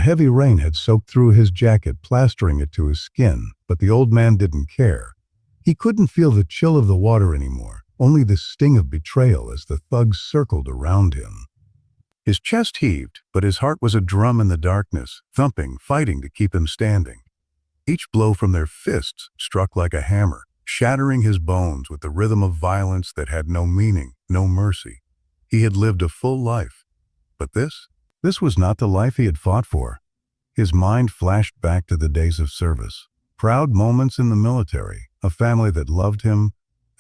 heavy rain had soaked through his jacket, plastering it to his skin, but the old man didn't care. He couldn't feel the chill of the water anymore, only the sting of betrayal as the thugs circled around him. His chest heaved, but his heart was a drum in the darkness, thumping, fighting to keep him standing. Each blow from their fists struck like a hammer, shattering his bones with the rhythm of violence that had no meaning, no mercy. He had lived a full life. But this was not the life he had fought for. His mind flashed back to the days of service, proud moments in the military, a family that loved him,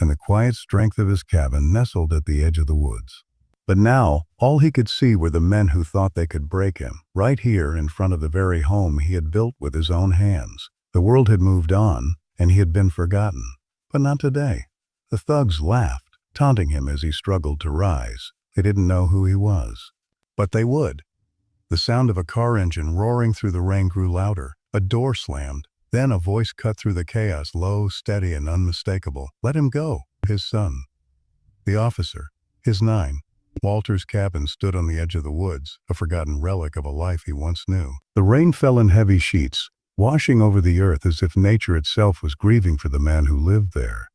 and the quiet strength of his cabin nestled at the edge of the woods. But now, all he could see were the men who thought they could break him, right here in front of the very home he had built with his own hands. The world had moved on, and he had been forgotten. But not today. The thugs laughed, taunting him as he struggled to rise. They didn't know who he was. But they would. The sound of a car engine roaring through the rain grew louder. A door slammed. Then a voice cut through the chaos, low, steady, and unmistakable. Let him go. His son. The officer. His 9. Walter's cabin stood on the edge of the woods, a forgotten relic of a life he once knew. The rain fell in heavy sheets, washing over the earth as if nature itself was grieving for the man who lived there.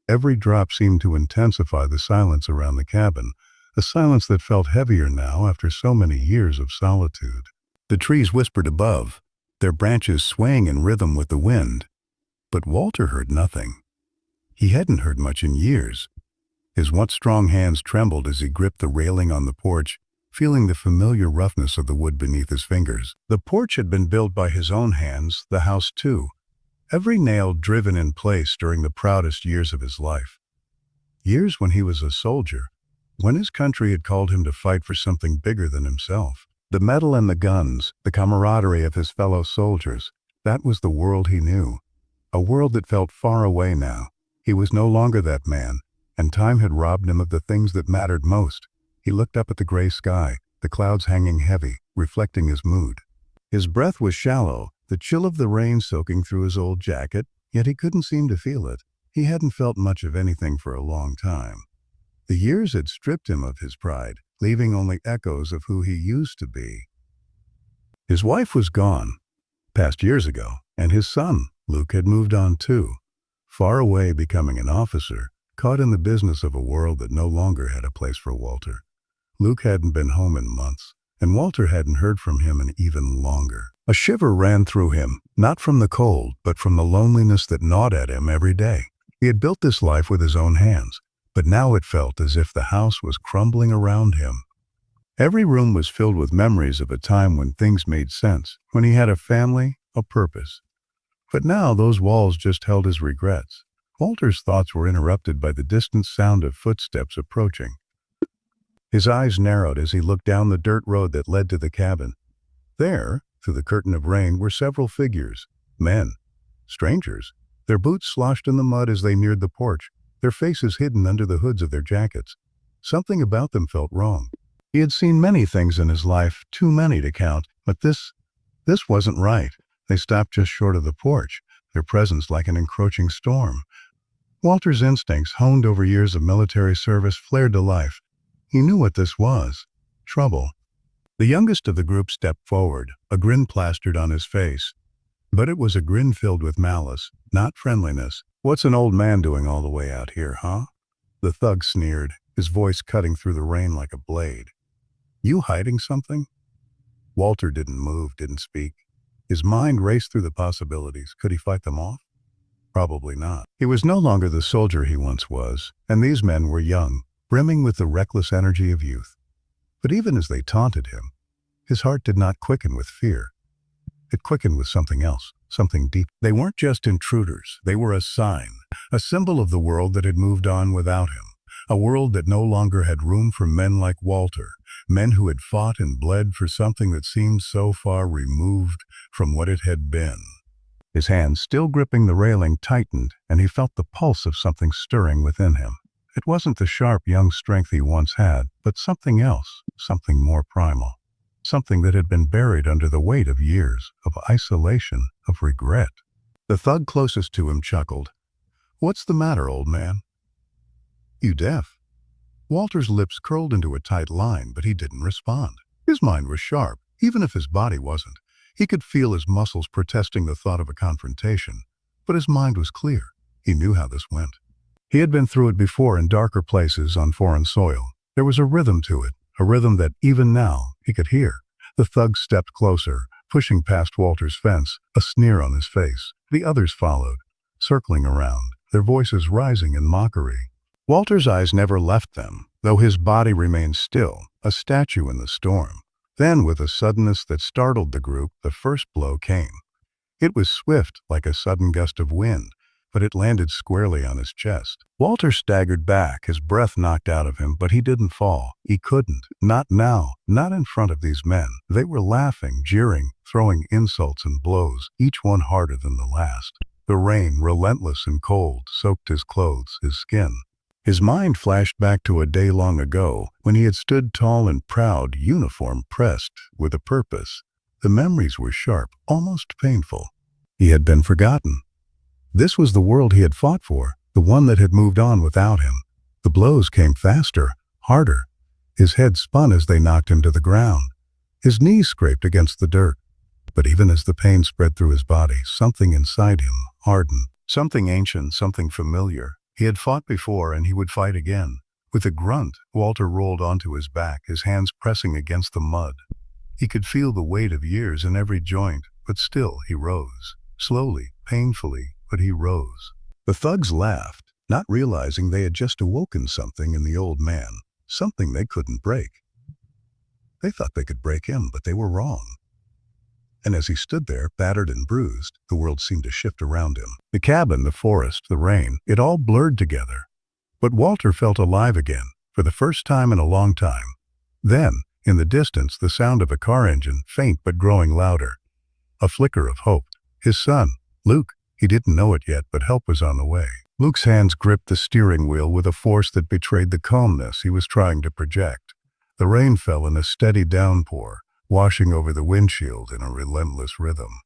Every drop seemed to intensify the silence around the cabin, a silence that felt heavier now after so many years of solitude. The trees whispered above, their branches swaying in rhythm with the wind. But Walter heard nothing. He hadn't heard much in years. His once strong hands trembled as he gripped the railing on the porch, feeling the familiar roughness of the wood beneath his fingers. The porch had been built by his own hands, the house too, every nail driven in place during the proudest years of his life. Years when he was a soldier, when his country had called him to fight for something bigger than himself. The metal and the guns, the camaraderie of his fellow soldiers, that was the world he knew. A world that felt far away now. He was no longer that man, and time had robbed him of the things that mattered most. He looked up at the gray sky, the clouds hanging heavy, reflecting his mood. His breath was shallow, the chill of the rain soaking through his old jacket, yet he couldn't seem to feel it. He hadn't felt much of anything for a long time. The years had stripped him of his pride, leaving only echoes of who he used to be. His wife was gone, passed years ago, and his son, Luke, had moved on too, far away becoming an officer, caught in the business of a world that no longer had a place for Walter. Luke hadn't been home in months, and Walter hadn't heard from him in even longer. A shiver ran through him, not from the cold, but from the loneliness that gnawed at him every day. He had built this life with his own hands, but now it felt as if the house was crumbling around him. Every room was filled with memories of a time when things made sense, when he had a family, a purpose. But now those walls just held his regrets. Walter's thoughts were interrupted by the distant sound of footsteps approaching. His eyes narrowed as he looked down the dirt road that led to the cabin. There, through the curtain of rain, were several figures. Men. Strangers. Their boots sloshed in the mud as they neared the porch, their faces hidden under the hoods of their jackets. Something about them felt wrong. He had seen many things in his life, too many to count, but this wasn't right. They stopped just short of the porch, their presence like an encroaching storm. Walter's instincts, honed over years of military service, flared to life. He knew what this was. Trouble. The youngest of the group stepped forward, a grin plastered on his face. But it was a grin filled with malice, not friendliness. "What's an old man doing all the way out here, huh?" The thug sneered, his voice cutting through the rain like a blade. "You hiding something?" Walter didn't move, didn't speak. His mind raced through the possibilities. Could he fight them off? Probably not. He was no longer the soldier he once was, and these men were young, brimming with the reckless energy of youth. But even as they taunted him, his heart did not quicken with fear. It quickened with something else, something deep. They weren't just intruders. They were a sign, a symbol of the world that had moved on without him, a world that no longer had room for men like Walter, men who had fought and bled for something that seemed so far removed from what it had been. His hands, still gripping the railing, tightened, and he felt the pulse of something stirring within him. It wasn't the sharp young strength he once had, but something else, something more primal. Something that had been buried under the weight of years, of isolation, of regret. The thug closest to him chuckled. "What's the matter, old man? You deaf?" Walter's lips curled into a tight line, but he didn't respond. His mind was sharp, even if his body wasn't. He could feel his muscles protesting the thought of a confrontation, but his mind was clear. He knew how this went. He had been through it before in darker places on foreign soil. There was a rhythm to it, a rhythm that even now he could hear. The thug stepped closer, pushing past Walter's fence, a sneer on his face. The others followed, circling around, their voices rising in mockery. Walter's eyes never left them, though his body remained still, a statue in the storm. Then, with a suddenness that startled the group, the first blow came. It was swift, like a sudden gust of wind, but it landed squarely on his chest. Walter staggered back, his breath knocked out of him, but he didn't fall. He couldn't. Not now. Not in front of these men. They were laughing, jeering, throwing insults and blows, each one harder than the last. The rain, relentless and cold, soaked his clothes, his skin. His mind flashed back to a day long ago, when he had stood tall and proud, uniform pressed, with a purpose. The memories were sharp, almost painful. He had been forgotten. This was the world he had fought for, the one that had moved on without him. The blows came faster, harder. His head spun as they knocked him to the ground. His knees scraped against the dirt. But even as the pain spread through his body, something inside him hardened. Something ancient, something familiar. He had fought before, and he would fight again. With a grunt, Walter rolled onto his back, his hands pressing against the mud. He could feel the weight of years in every joint, but still he rose. Slowly, painfully, but he rose. The thugs laughed, not realizing they had just awoken something in the old man, something they couldn't break. They thought they could break him, but they were wrong. And as he stood there, battered and bruised, the world seemed to shift around him. The cabin, the forest, the rain, it all blurred together. But Walter felt alive again, for the first time in a long time. Then, in the distance, the sound of a car engine, faint but growing louder. A flicker of hope. His son, Luke. He didn't know it yet, but help was on the way. Luke's hands gripped the steering wheel with a force that betrayed the calmness he was trying to project. The rain fell in a steady downpour, washing over the windshield in a relentless rhythm.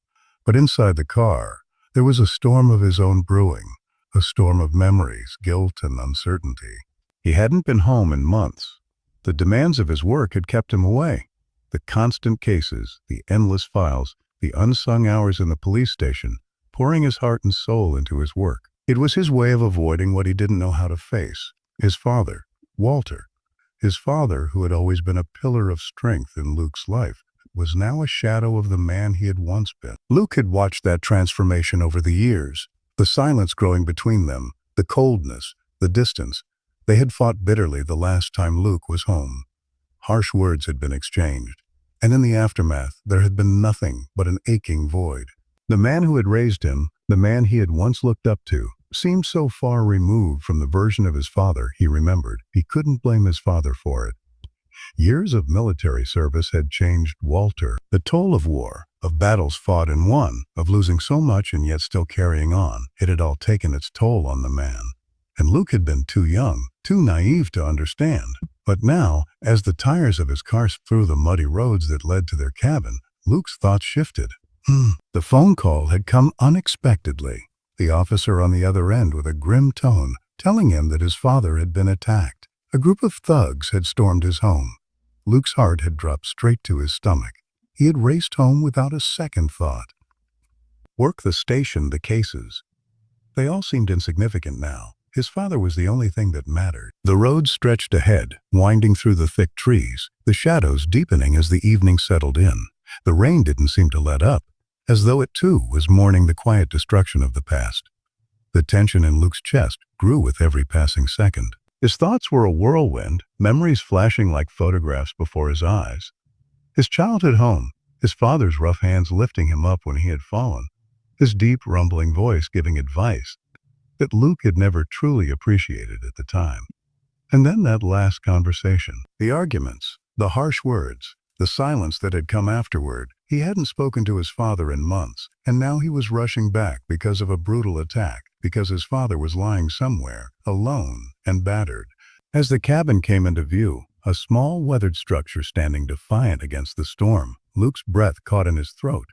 But inside the car, there was a storm of his own brewing, a storm of memories, guilt, and uncertainty. He hadn't been home in months. The demands of his work had kept him away. The constant cases, the endless files, the unsung hours in the police station, pouring his heart and soul into his work. It was his way of avoiding what he didn't know how to face. His father, Walter, his father, who had always been a pillar of strength in Luke's life, was now a shadow of the man he had once been. Luke had watched that transformation over the years, the silence growing between them, the coldness, the distance. They had fought bitterly the last time Luke was home. Harsh words had been exchanged, and in the aftermath there had been nothing but an aching void. The man who had raised him, the man he had once looked up to, seemed so far removed from the version of his father he remembered. He couldn't blame his father for it. Years of military service had changed Walter. The toll of war, of battles fought and won, of losing so much and yet still carrying on, it had all taken its toll on the man. And Luke had been too young, too naive to understand. But now, as the tires of his car sped through the muddy roads that led to their cabin, Luke's thoughts shifted. The phone call had come unexpectedly. The officer on the other end with a grim tone, telling him that his father had been attacked. A group of thugs had stormed his home. Luke's heart had dropped straight to his stomach. He had raced home without a second thought. Work, the station, the cases. They all seemed insignificant now. His father was the only thing that mattered. The road stretched ahead, winding through the thick trees, the shadows deepening as the evening settled in. The rain didn't seem to let up, as though it too was mourning the quiet destruction of the past. The tension in Luke's chest grew with every passing second. His thoughts were a whirlwind, memories flashing like photographs before his eyes. His childhood home, his father's rough hands lifting him up when he had fallen, his deep, rumbling voice giving advice that Luke had never truly appreciated at the time. And then that last conversation, the arguments, the harsh words, the silence that had come afterward. He hadn't spoken to his father in months, and now he was rushing back because of a brutal attack, because his father was lying somewhere, alone and battered. As the cabin came into view, a small weathered structure standing defiant against the storm, Luke's breath caught in his throat.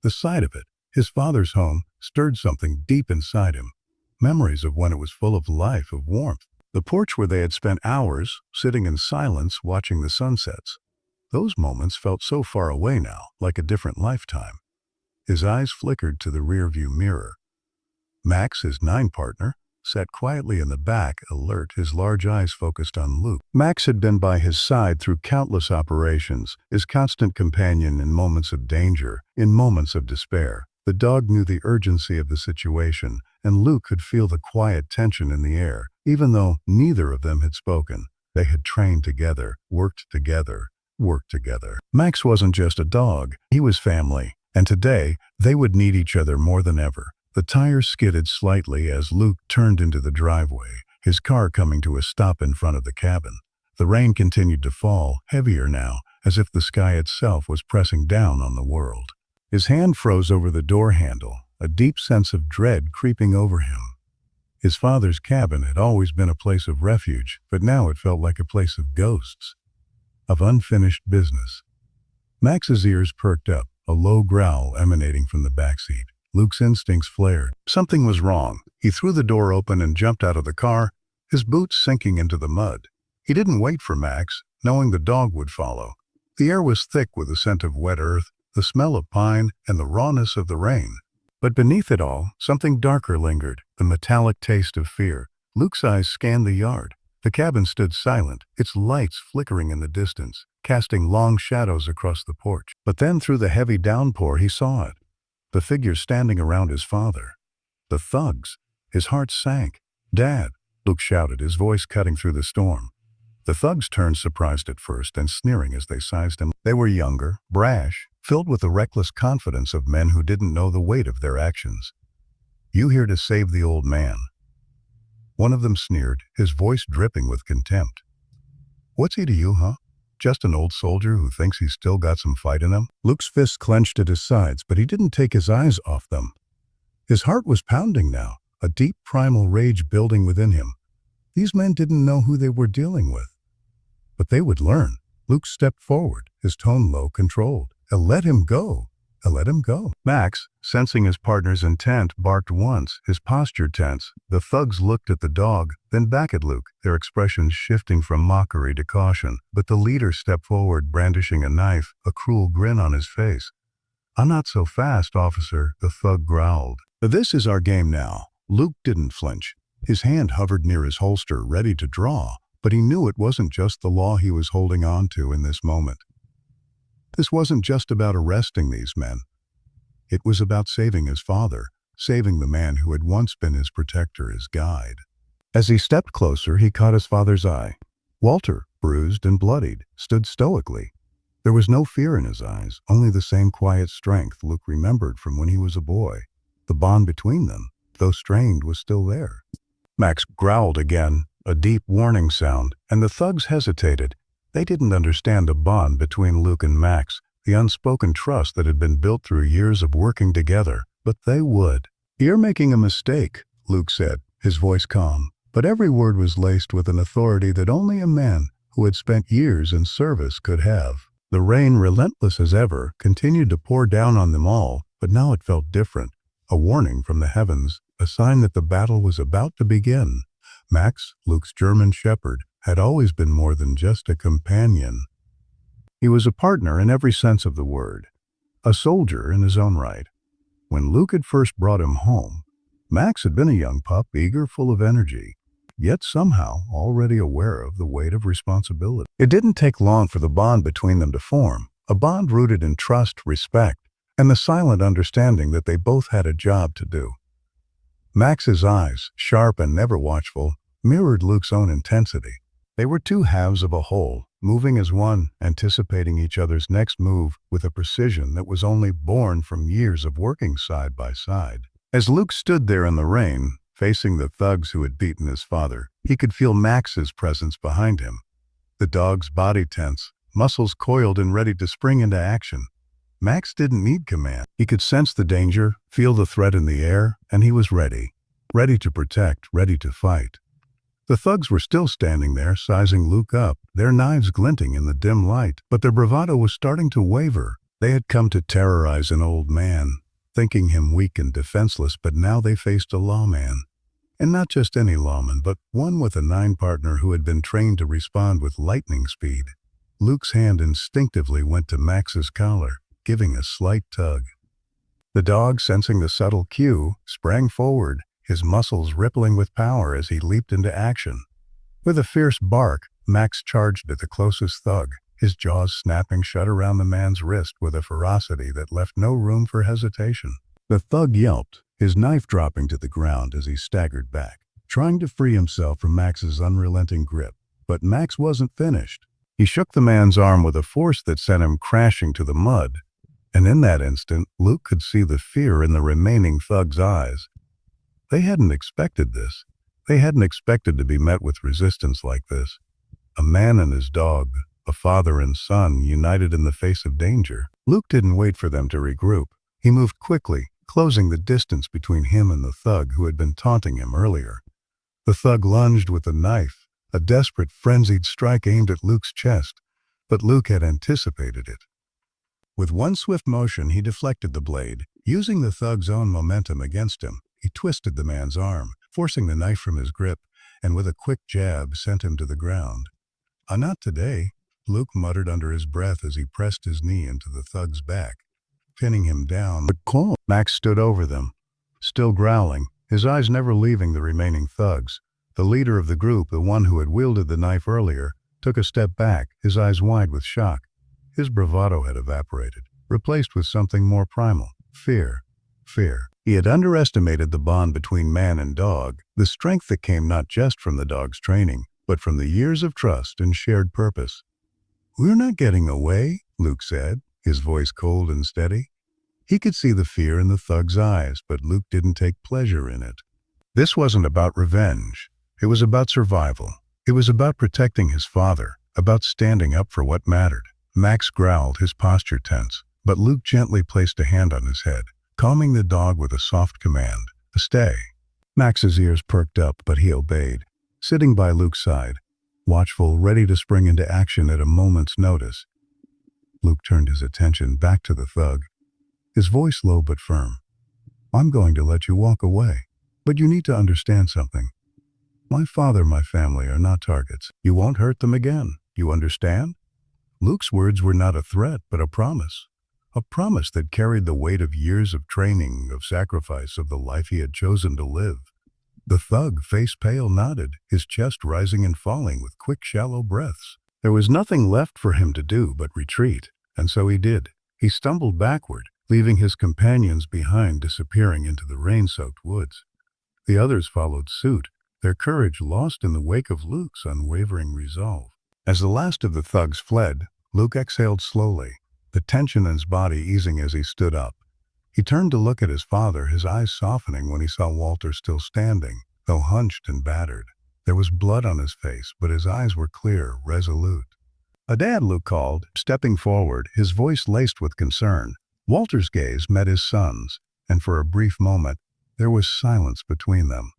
The sight of it, his father's home, stirred something deep inside him. Memories of when it was full of life, of warmth. The porch where they had spent hours, sitting in silence, watching the sunsets. Those moments felt so far away now, like a different lifetime. His eyes flickered to the rearview mirror. Max, his nine partner, sat quietly in the back, alert, his large eyes focused on Luke. Max had been by his side through countless operations, his constant companion in moments of danger, in moments of despair. The dog knew the urgency of the situation, and Luke could feel the quiet tension in the air. Even though neither of them had spoken, they had trained together, worked together. Max wasn't just a dog, he was family, and today they would need each other more than ever. The tires skidded slightly as Luke turned into the driveway, his car coming to a stop in front of the cabin. The rain continued to fall, heavier now, as if the sky itself was pressing down on the world. His hand froze over the door handle, a deep sense of dread creeping over him. His father's cabin had always been a place of refuge, but now it felt like a place of ghosts, of unfinished business. Max's ears perked up, a low growl emanating from the backseat. Luke's instincts flared. Something was wrong. He threw the door open and jumped out of the car, his boots sinking into the mud. He didn't wait for Max, knowing the dog would follow. The air was thick with the scent of wet earth, the smell of pine, and the rawness of the rain. But beneath it all, something darker lingered, the metallic taste of fear. Luke's eyes scanned the yard. The cabin stood silent, its lights flickering in the distance, casting long shadows across the porch. But then through the heavy downpour he saw it. The figures standing around his father. The thugs. His heart sank. "Dad!" Luke shouted, his voice cutting through the storm. The thugs turned surprised at first and sneering as they sized him. They were younger, brash, filled with the reckless confidence of men who didn't know the weight of their actions. "You here to save the old man?" One of them sneered, his voice dripping with contempt. "What's he to you, huh? Just an old soldier who thinks he's still got some fight in him?" Luke's fists clenched at his sides, but he didn't take his eyes off them. His heart was pounding now, a deep primal rage building within him. These men didn't know who they were dealing with. But they would learn. Luke stepped forward, his tone low, controlled. Let him go. Let him go. Max, sensing his partner's intent, barked once, his posture tense. The thugs looked at the dog, then back at Luke, their expressions shifting from mockery to caution. But the leader stepped forward, brandishing a knife, a cruel grin on his face. "I'm not so fast, officer," the thug growled. "This is our game now." Luke didn't flinch. His hand hovered near his holster, ready to draw, but he knew it wasn't just the law he was holding on to in this moment. This wasn't just about arresting these men. It was about saving his father, saving the man who had once been his protector, his guide. As he stepped closer, he caught his father's eye. Walter, bruised and bloodied, stood stoically. There was no fear in his eyes, only the same quiet strength Luke remembered from when he was a boy. The bond between them, though strained, was still there. Max growled again, a deep warning sound, and the thugs hesitated. They didn't understand the bond between Luke and Max, the unspoken trust that had been built through years of working together, but they would. "You're making a mistake," Luke said, his voice calm, but every word was laced with an authority that only a man who had spent years in service could have. The rain, relentless as ever, continued to pour down on them all, but now it felt different, a warning from the heavens, a sign that the battle was about to begin. Max, Luke's German shepherd, had always been more than just a companion. He was a partner in every sense of the word, a soldier in his own right. When Luke had first brought him home, Max had been a young pup, eager, full of energy, yet somehow already aware of the weight of responsibility. It didn't take long for the bond between them to form, a bond rooted in trust, respect, and the silent understanding that they both had a job to do. Max's eyes, sharp and never watchful, mirrored Luke's own intensity. They were two halves of a whole, moving as one, anticipating each other's next move with a precision that was only born from years of working side by side. As Luke stood there in the rain, facing the thugs who had beaten his father, he could feel Max's presence behind him. The dog's body tense, muscles coiled and ready to spring into action. Max didn't need command. He could sense the danger, feel the threat in the air, and he was ready. Ready to protect, ready to fight. The thugs were still standing there, sizing Luke up, their knives glinting in the dim light, but their bravado was starting to waver. They had come to terrorize an old man, thinking him weak and defenseless, but now they faced a lawman. And not just any lawman, but one with a nine partner who had been trained to respond with lightning speed. Luke's hand instinctively went to Max's collar, giving a slight tug. The dog, sensing the subtle cue, sprang forward, his muscles rippling with power as he leaped into action. With a fierce bark, Max charged at the closest thug, his jaws snapping shut around the man's wrist with a ferocity that left no room for hesitation. The thug yelped, his knife dropping to the ground as he staggered back, trying to free himself from Max's unrelenting grip. But Max wasn't finished. He shook the man's arm with a force that sent him crashing to the mud. And in that instant, Luke could see the fear in the remaining thug's eyes. They hadn't expected this. They hadn't expected to be met with resistance like this. A man and his dog, a father and son, united in the face of danger. Luke didn't wait for them to regroup. He moved quickly, closing the distance between him and the thug who had been taunting him earlier. The thug lunged with a knife, a desperate, frenzied strike aimed at Luke's chest, but Luke had anticipated it. With one swift motion, he deflected the blade. Using the thug's own momentum against him, he twisted the man's arm, forcing the knife from his grip, and with a quick jab sent him to the ground. Not today," Luke muttered under his breath as he pressed his knee into the thug's back, pinning him down. But call. Max stood over them, still growling, his eyes never leaving the remaining thugs. The leader of the group, the one who had wielded the knife earlier, took a step back, his eyes wide with shock. His bravado had evaporated, replaced with something more primal, fear. Fear. He had underestimated the bond between man and dog, the strength that came not just from the dog's training, but from the years of trust and shared purpose. "We're not getting away," Luke said, his voice cold and steady. He could see the fear in the thug's eyes, but Luke didn't take pleasure in it. This wasn't about revenge. It was about survival. It was about protecting his father, about standing up for what mattered. Max growled, his posture tense, but Luke gently placed a hand on his head, calming the dog with a soft command, a stay. Max's ears perked up, but he obeyed, sitting by Luke's side, watchful, ready to spring into action at a moment's notice. Luke turned his attention back to the thug, his voice low but firm. "I'm going to let you walk away, but you need to understand something. My father, my family are not targets. You won't hurt them again. You understand?" Luke's words were not a threat, but a promise that carried the weight of years of training, of sacrifice, of the life he had chosen to live. The thug, face pale, nodded, his chest rising and falling with quick, shallow breaths. There was nothing left for him to do but retreat, and so he did. He stumbled backward, leaving his companions behind, disappearing into the rain-soaked woods. The others followed suit, their courage lost in the wake of Luke's unwavering resolve. As the last of the thugs fled, Luke exhaled slowly, the tension in his body easing as he stood up. He turned to look at his father, his eyes softening when he saw Walter still standing, though hunched and battered. There was blood on his face, but his eyes were clear, resolute. "Dad," Luke called, stepping forward, his voice laced with concern. Walter's gaze met his son's, and for a brief moment, there was silence between them.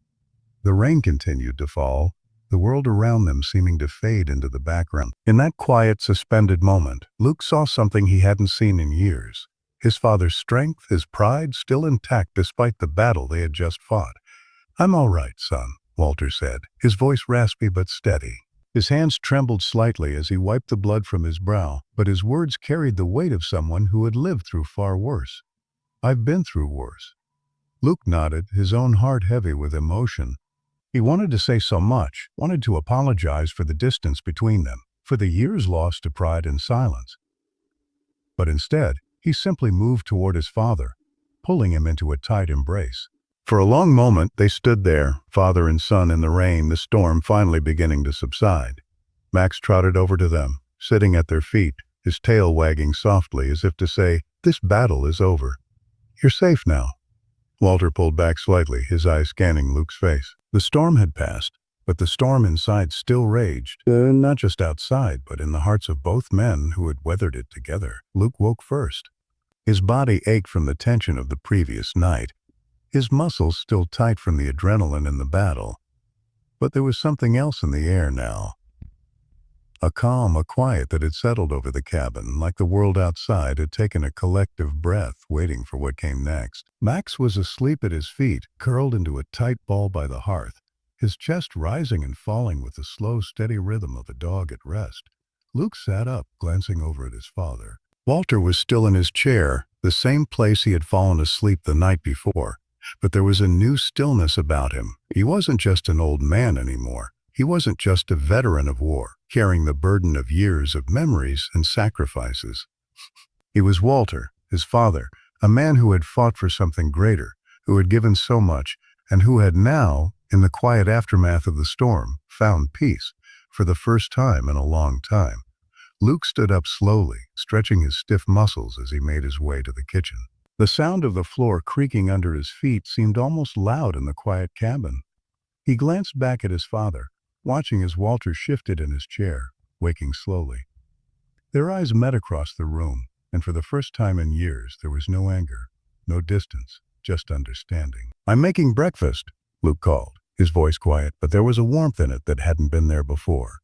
The rain continued to fall, the world around them seeming to fade into the background. In that quiet, suspended moment, Luke saw something he hadn't seen in years. His father's strength, his pride, still intact despite the battle they had just fought. "I'm all right, son," Walter said, his voice raspy but steady. His hands trembled slightly as he wiped the blood from his brow, but his words carried the weight of someone who had lived through far worse. "I've been through worse." Luke nodded, his own heart heavy with emotion. He wanted to say so much, wanted to apologize for the distance between them, for the years lost to pride and silence. But instead, he simply moved toward his father, pulling him into a tight embrace. For a long moment, they stood there, father and son in the rain, the storm finally beginning to subside. Max trotted over to them, sitting at their feet, his tail wagging softly as if to say, "This battle is over. You're safe now." Walter pulled back slightly, his eyes scanning Luke's face. The storm had passed, but the storm inside still raged, not just outside, but in the hearts of both men who had weathered it together. Luke woke first. His body ached from the tension of the previous night, his muscles still tight from the adrenaline in the battle. But there was something else in the air now. A calm, a quiet that had settled over the cabin, like the world outside had taken a collective breath, waiting for what came next. Max was asleep at his feet, curled into a tight ball by the hearth, his chest rising and falling with the slow, steady rhythm of a dog at rest. Luke sat up, glancing over at his father. Walter was still in his chair, the same place he had fallen asleep the night before. But there was a new stillness about him. He wasn't just an old man anymore. He wasn't just a veteran of war, carrying the burden of years of memories and sacrifices. He was Walter, his father, a man who had fought for something greater, who had given so much, and who had now, in the quiet aftermath of the storm, found peace, for the first time in a long time. Luke stood up slowly, stretching his stiff muscles as he made his way to the kitchen. The sound of the floor creaking under his feet seemed almost loud in the quiet cabin. He glanced back at his father, watching as Walter shifted in his chair, waking slowly. Their eyes met across the room, and for the first time in years there was no anger, no distance, just understanding. "I'm making breakfast," Luke called, his voice quiet, but there was a warmth in it that hadn't been there before.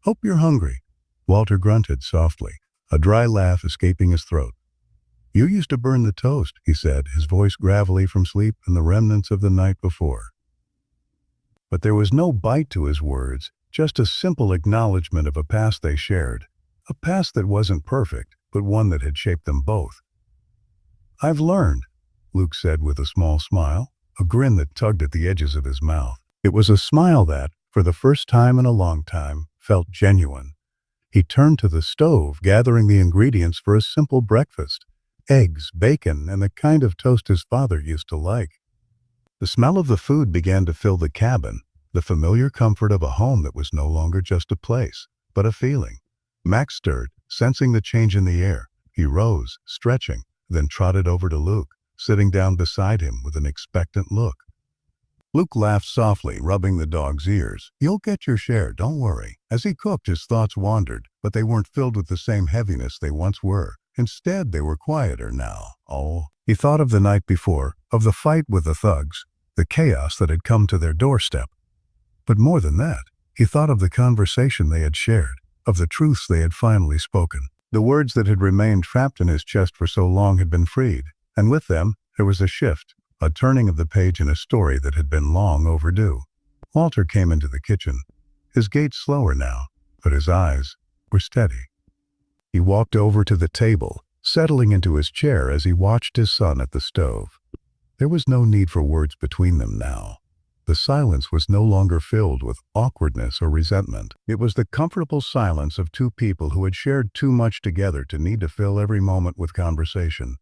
"Hope you're hungry." Walter grunted softly, a dry laugh escaping his throat. "You used to burn the toast," he said, his voice gravelly from sleep and the remnants of the night before. But there was no bite to his words, just a simple acknowledgement of a past they shared. A past that wasn't perfect, but one that had shaped them both. "I've learned," Luke said with a small smile, a grin that tugged at the edges of his mouth. It was a smile that, for the first time in a long time, felt genuine. He turned to the stove, gathering the ingredients for a simple breakfast: eggs, bacon, and the kind of toast his father used to like. The smell of the food began to fill the cabin, the familiar comfort of a home that was no longer just a place, but a feeling. Max stirred, sensing the change in the air. He rose, stretching, then trotted over to Luke, sitting down beside him with an expectant look. Luke laughed softly, rubbing the dog's ears. "You'll get your share, don't worry." As he cooked, his thoughts wandered, but they weren't filled with the same heaviness they once were. Instead, they were quieter now. He thought of the night before, of the fight with the thugs, the chaos that had come to their doorstep. But more than that, he thought of the conversation they had shared, of the truths they had finally spoken. The words that had remained trapped in his chest for so long had been freed, and with them, there was a shift, a turning of the page in a story that had been long overdue. Walter came into the kitchen, his gait slower now, but his eyes were steady. He walked over to the table, settling into his chair as he watched his son at the stove. There was no need for words between them now. The silence was no longer filled with awkwardness or resentment. It was the comfortable silence of two people who had shared too much together to need to fill every moment with conversation.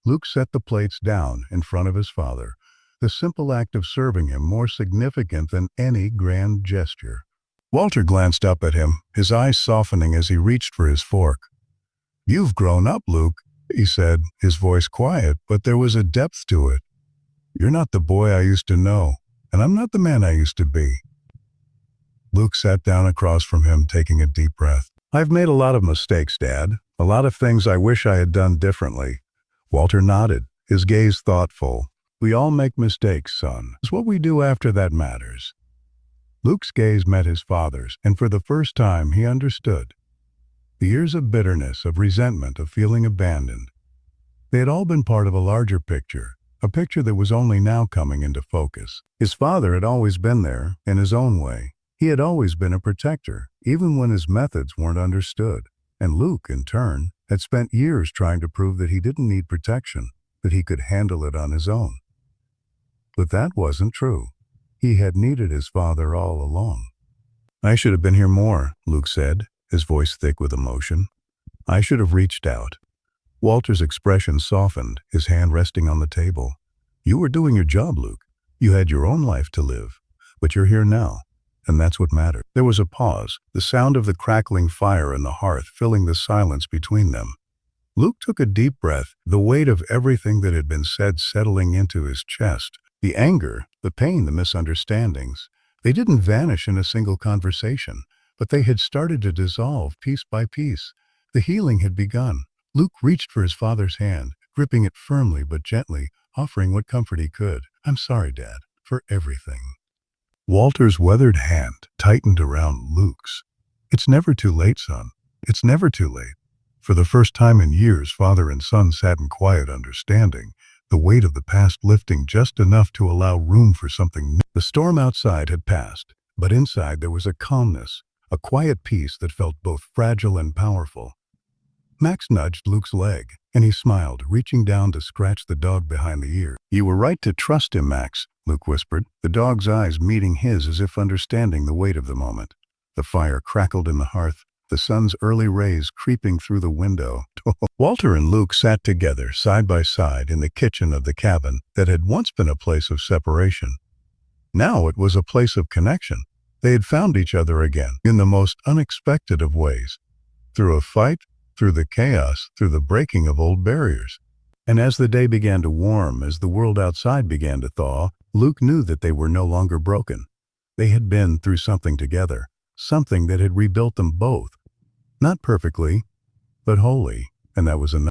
Luke set the plates down in front of his father, the simple act of serving him more significant than any grand gesture. Walter glanced up at him, his eyes softening as he reached for his fork. "You've grown up, Luke," he said, his voice quiet, but there was a depth to it. "You're not the boy I used to know, and I'm not the man I used to be." Luke sat down across from him, taking a deep breath. "I've made a lot of mistakes, Dad, a lot of things I wish I had done differently." Walter nodded, his gaze thoughtful. "We all make mistakes, son. It's what we do after that matters." Luke's gaze met his father's, and for the first time he understood. The years of bitterness, of resentment, of feeling abandoned. They had all been part of a larger picture, a picture that was only now coming into focus. His father had always been there, in his own way. He had always been a protector, even when his methods weren't understood. And Luke, in turn, had spent years trying to prove that he didn't need protection, that he could handle it on his own. But that wasn't true. He had needed his father all along. "I should have been here more," Luke said, his voice thick with emotion. "I should have reached out." Walter's expression softened, his hand resting on the table. "You were doing your job, Luke. You had your own life to live. But you're here now, and that's what mattered." There was a pause, the sound of the crackling fire in the hearth filling the silence between them. Luke took a deep breath, the weight of everything that had been said settling into his chest. The anger, the pain, the misunderstandings, they didn't vanish in a single conversation, but they had started to dissolve piece by piece. The healing had begun. Luke reached for his father's hand, gripping it firmly but gently, offering what comfort he could. "I'm sorry, Dad, for everything." Walter's weathered hand tightened around Luke's. "It's never too late, son. It's never too late." For the first time in years, father and son sat in quiet understanding, the weight of the past lifting just enough to allow room for something new. The storm outside had passed, but inside there was a calmness, a quiet peace that felt both fragile and powerful. Max nudged Luke's leg, and he smiled, reaching down to scratch the dog behind the ear. "You were right to trust him, Max," Luke whispered, the dog's eyes meeting his as if understanding the weight of the moment. The fire crackled in the hearth, the sun's early rays creeping through the window. Walter and Luke sat together, side by side, in the kitchen of the cabin that had once been a place of separation. Now it was a place of connection. They had found each other again, in the most unexpected of ways. Through a fight, through the chaos, through the breaking of old barriers. And as the day began to warm, as the world outside began to thaw, Luke knew that they were no longer broken. They had been through something together, something that had rebuilt them both. Not perfectly, but wholly, and that was enough.